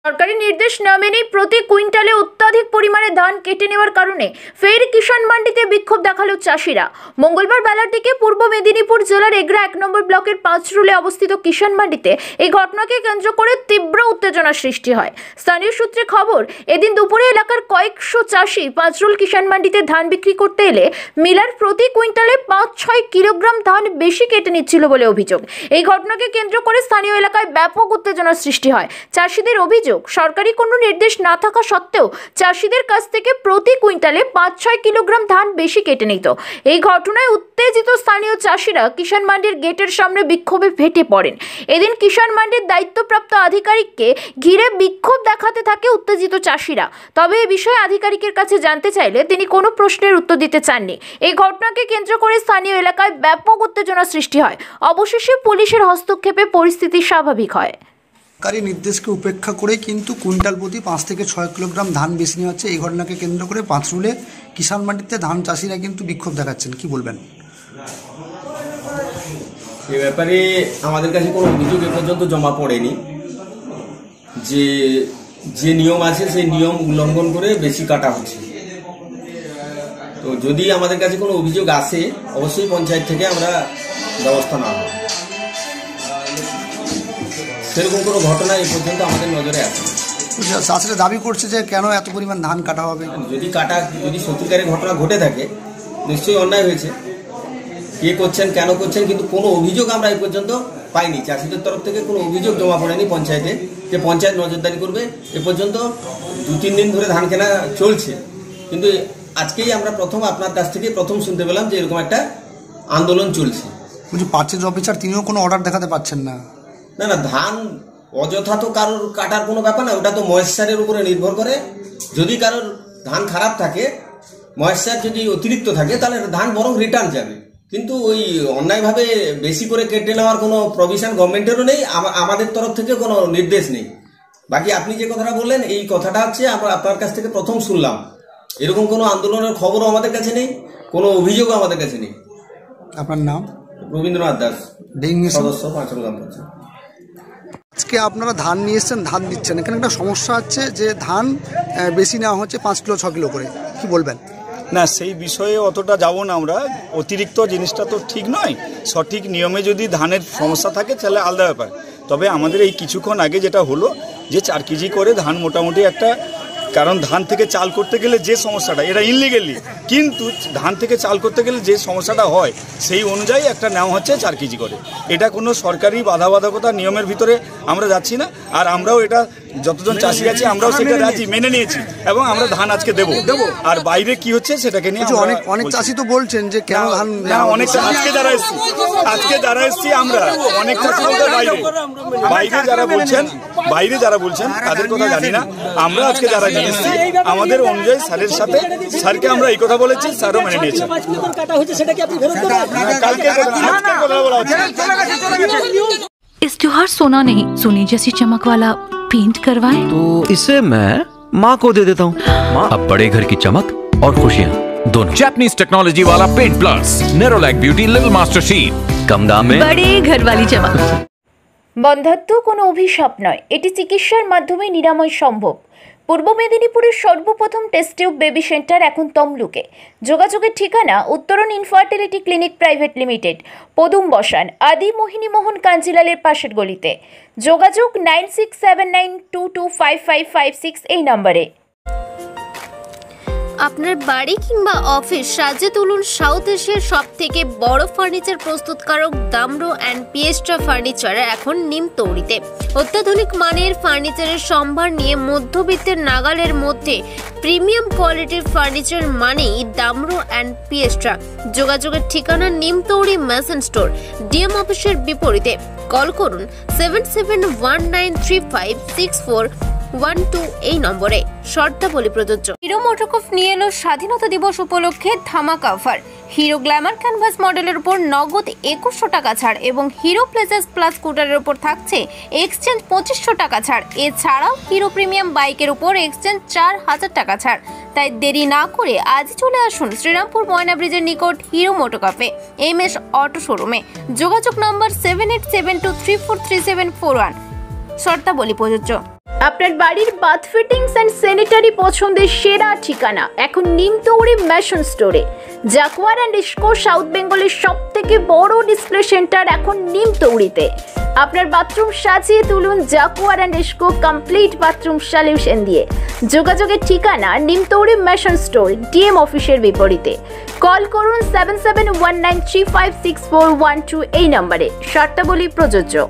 সরকারি নির্দেশ না মেনেই প্রতি কুইন্টালে অত্যাধিক পরিমাণে ধান কেটে নেওয়ার কারণে ফের কিষাণ মান্ডিতে বিক্ষোভ দেখালো চাষিরা। মঙ্গলবার বেলার দিকে পূর্ব মেদিনীপুর জেলার এগরা 1 নম্বর ব্লকের পাঁচরুলে অবস্থিত কিষাণ মান্ডিতে এই ঘটনাকে কেন্দ্র করে তীব্র উত্তেজনা সৃষ্টি হয়। স্থানীয় সূত্রে খবর, এদিন দুপুরে এলাকার কয়েকশো চাষি পাঁচরুল কিষাণ মান্ডিতে ধান বিক্রি করতে এলে মিলার প্রতি কুইন্টালে 5-6 কিলোগ্রাম ধান বেশি কেটে নিচ্ছিল বলে অভিযোগ। এই ঘটনাকে কেন্দ্র করে স্থানীয় এলাকায় ব্যাপক উত্তেজনার সৃষ্টি হয়। চাষিদের অভিযোগ, সরকারি কোনো নির্দেশ না থাকা সত্ত্বেও চাষিদের কাছ থেকে প্রতি কুইন্টালে 5-6 কিলোগ্রাম ধান বেশি কেটে নিত। এই ঘটনায় উত্তেজিত স্থানীয় চাষিরা কিষাণ মান্ডির গেটের সামনে বিক্ষোভে ফেটে পড়েন। এদিন কিষাণ মান্ডির দায়িত্বপ্রাপ্ত আধিকারিককে ঘিরে বিক্ষোভ দেখাতে থাকে উত্তেজিত চাষিরা। তবে এ বিষয়ে আধিকারিকের কাছে জানতে চাইলে তিনি কোনো প্রশ্নের উত্তর দিতে চাননি। এই ঘটনাকে কেন্দ্র করে স্থানীয় এলাকায় ব্যাপক উত্তেজনা সৃষ্টি হয়। অবশেষে পুলিশের হস্তক্ষেপে পরিস্থিতি স্বাভাবিক হয়। সরকারি নির্দেশকে উপেক্ষা করে কিন্তু কুইন্টাল প্রতি 5 থেকে 6 কিলোগ্রাম ধান বেশি নেওয়া হচ্ছে। এই ঘটনাকে কেন্দ্র করে পাঁচরুলে কিষাণ মান্ডিতে ধান চাষিরা কিন্তু বিক্ষোভ দেখাচ্ছেন। কি বলবেন? এ ব্যাপারে আমাদের কাছে কোনো অভিযোগ এ পর্যন্ত জমা পড়েনি যে নিয়ম আছে সেই নিয়ম উল্লঙ্ঘন করে বেশি কাটা হচ্ছে। তো যদি আমাদের কাছে কোনো অভিযোগ আসে অবশ্যই পঞ্চায়েত থেকে আমরা ব্যবস্থা নেওয়া হবে। সেরকম কোনো ঘটনা এ পর্যন্ত আমাদের নজরে আসে। চাষিরা দাবি করছে যে কেন এত পরিমাণ ধান কাটা হবে। যদি সত্যিকারের ঘটনা ঘটে থাকে নিশ্চয়ই অন্যায় হয়েছে। কে করছেন, কেন করছেন, কিন্তু কোনো অভিযোগ আমরা এ পর্যন্ত পাইনি। চাষিদের তরফ থেকে কোনো অভিযোগ জমা পড়েনি পঞ্চায়েতে যে পঞ্চায়েত নজরদারি করবে। এ পর্যন্ত 2-3 দিন ধরে ধান কেনা চলছে, কিন্তু আজকেই আমরা আপনার কাছ থেকে প্রথম শুনতে পেলাম যে এরকম একটা আন্দোলন চলছে। বলছি পারচেজ অফিসার তিনিও কোনো অর্ডার দেখাতে পারছেন না। না, ধান অযথা তো কারোর কাটার কোনো ব্যাপার না, ওটা তো ময়েশ্চারের উপরে নির্ভর করে। যদি কারোর ধান খারাপ থাকে, ময়েশ্চার যদি অতিরিক্ত থাকে, তাহলে ধান বরং রিটার্ন যাবে। কিন্তু ওই অন্যায়ভাবে বেশি করে কেটে নেওয়ার কোনো প্রভিশন গভর্নমেন্টেরও নেই, আমাদের তরফ থেকে কোনো নির্দেশ নেই। বাকি আপনি যে কথাটা বললেন এই কথাটা হচ্ছে আমরা আপনার কাছ থেকে প্রথম শুনলাম। এরকম কোনো আন্দোলনের খবরও আমাদের কাছে নেই, কোনো অভিযোগও আমাদের কাছে নেই। আপনার নাম? রবীন্দ্রনাথ দাস, সদস্য, পাঁচরুল গ্রাম পঞ্চায়েত। আজকে আপনারা ধান নিয়ে এসছেন, ধান দিচ্ছেন, এখানে একটা সমস্যা হচ্ছে যে ধান বেশি নেওয়া হচ্ছে 5 কিলো 6 কিলো করে। কি বলবেন? না, সেই বিষয়ে অতটা যাব না আমরা। অতিরিক্ত জিনিসটা তো ঠিক নয়। সঠিক নিয়মে যদি ধানের সমস্যা থাকে তাহলে আলাদা ব্যাপার। তবে আমাদের এই কিছুক্ষণ আগে যেটা হলো যে 4 কেজি করে ধান মোটামুটি একটা, কারণ ধান থেকে চাল করতে গেলে যে সমস্যাটা, এটা ইনলিগেলি, কিন্তু ধান থেকে চাল করতে গেলে যে সমস্যাটা হয় সেই অনুযায়ী একটা নেওয়া হচ্ছে 4 কেজি করে। এটা কোনো সরকারি বাধাবাধকতা নিয়মের ভিতরে আমরা যাচ্ছি না। আর আমরাও এটা যতজন চাষি আছে আমরাও সেটা রাজি মেনে নিয়েছি এবং আমরা ধান আজকে দেবো। আর বাইরে কি হচ্ছে সেটাকে নিয়ে অনেক চাষি তো বলছেন যে কেন ধান অনেক, আজকে যারা এসছি আমরা অনেক চাষি বলতে বাইরে যারা বলছেন তাদের কথা জানি না। আমরা আজকে যারা নিয়ে এসছি আমাদের অনুযায়ী স্যারের সাথে, স্যারকে আমরা এই কথা বলেছি, স্যারও মেনে নিয়েছে। इस त्योहार सोना नहीं, सोने जैसी चमक वाला पेंट करवाएं। तो इसे मैं माँ को दे देता हूँ। अब बड़े घर की चमक और खुशियाँ दोनों। जापानीज टेक्नोलॉजी वाला paint plus, Nerolac beauty little master sheet, कम दाम में बड़े घर वाली चमक। বন্ধ্যাত্ব কোনো অভিশাপ নয়, এটি চিকিৎসার মাধ্যমে নিরাময় সম্ভব। পূর্ব মেদিনীপুরের সর্বপ্রথম টেস্ট টিউব বেবি সেন্টার এখন তমলুকে। যোগাযোগের ঠিকানা উত্তরণ ইনফার্টিলিটি ক্লিনিক প্রাইভেট লিমিটেড, পদুম বসান, আদি মোহিনী মোহন কাঞ্জিলালের পাশের গলিতে। যোগাযোগ 9679225556 এই নম্বরে। আপনার বাড়ি কিংবা অফিস সাজিয়ে তুলুন সাউথ এশিয়ার সব থেকে বড় ফার্নিচার প্রস্তুতকারক দামরো অ্যান্ড পিয়েস্ট্রা ফার্নিচার এখন নিমতৌড়িতে। অত্যাধুনিক মানের ফার্নিচারের সম্ভার নিয়ে মধ্যবিত্তের নাগালের মধ্যে প্রিমিয়াম কোয়ালিটির ফার্নিচার মানেই দামরো অ্যান্ড পিয়েস্ট্রা। যোগাযোগের ঠিকানা নিমতৌড়ি মেসন স্টোর, ডিএম অফিসের বিপরীতে। কল করুন 7719356412 এই নম্বরে। শর্তাবলী প্রযোজ্য। হিরো মোটোকর্প নিয়ে এলো স্বাধীনতা দিবস উপলক্ষে ধামাকা অফার। হিরো গ্ল্যামার ক্যানভাস মডেলের উপর নগদ 2100 টাকা ছাড় এবং হিরো প্লেজাস প্লাস স্কুটারের উপর থাকছে এক্সচেঞ্জ 2500 টাকা ছাড়। এছাড়াও হিরো প্রিমিয়াম বাইকের উপর এক্সচেঞ্জ 4000 টাকা ছাড়। তাই দেরি না করে আজই চলে আসুন শ্রীরামপুর ময়না ব্রিজের নিকট হিরো মোটোকর্পে, MS অটো শোরুমে। যোগাযোগ নম্বর 7872343741। শর্তাবলী প্রযোজ্য। আপনার বাড়ির বাথ ফিটিংস অ্যান্ড স্যানিটারি পছন্দের সেরা ঠিকানা এখন নিমতৌড়ি ম্যাশন স্টোরে। জাকুয়ার অ্যান্ড ইস্কো সাউথ বেঙ্গলের সব থেকে বড় ডিসপ্লে সেন্টার এখন নিমতৌড়িতে। আপনার বাথরুম সাজিয়ে তুলুন Jaquar and IISCO complete bathroom solution দিয়ে। যোগাযোগের ঠিকানা নিমতৌড়ি ম্যাশন স্টোর, ডিএম অফিসের বিপরীতে। কল করুন 7719356412 এই নম্বরে। শর্তাবলী প্রযোজ্য।